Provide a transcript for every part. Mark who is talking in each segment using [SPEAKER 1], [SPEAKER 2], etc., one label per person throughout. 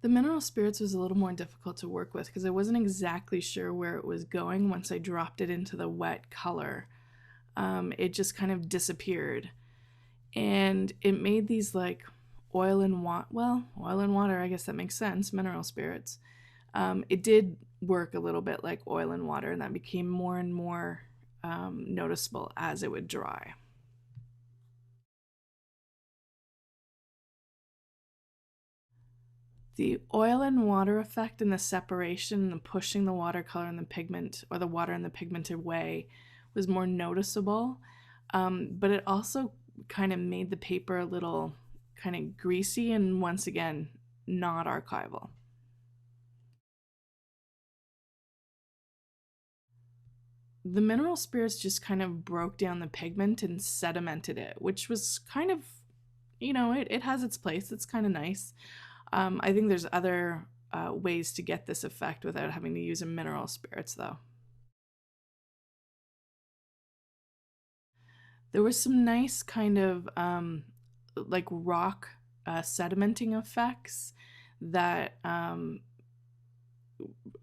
[SPEAKER 1] The mineral spirits was a little more difficult to work with because I wasn't exactly sure where it was going once I dropped it into the wet color. It just kind of disappeared. And it made these like oil and water, well, oil and water, I guess that makes sense, mineral spirits. It did work a little bit like oil and water, and that became more and more noticeable as it would dry. The oil and water effect and the separation and pushing the watercolor and the pigment, or the water and the pigment away, was more noticeable. But it also kind of made the paper a little kind of greasy and, once again, not archival. The mineral spirits just kind of broke down the pigment and sedimented it, which was kind of, it has its place. It's kind of nice. I think there's other ways to get this effect without having to use a mineral spirits, though. There was some nice kind of like rock sedimenting effects that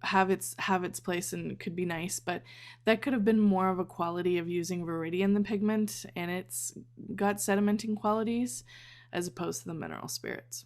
[SPEAKER 1] have its place and could be nice, but that could have been more of a quality of using Viridian the pigment, and it's got sedimenting qualities as opposed to the mineral spirits.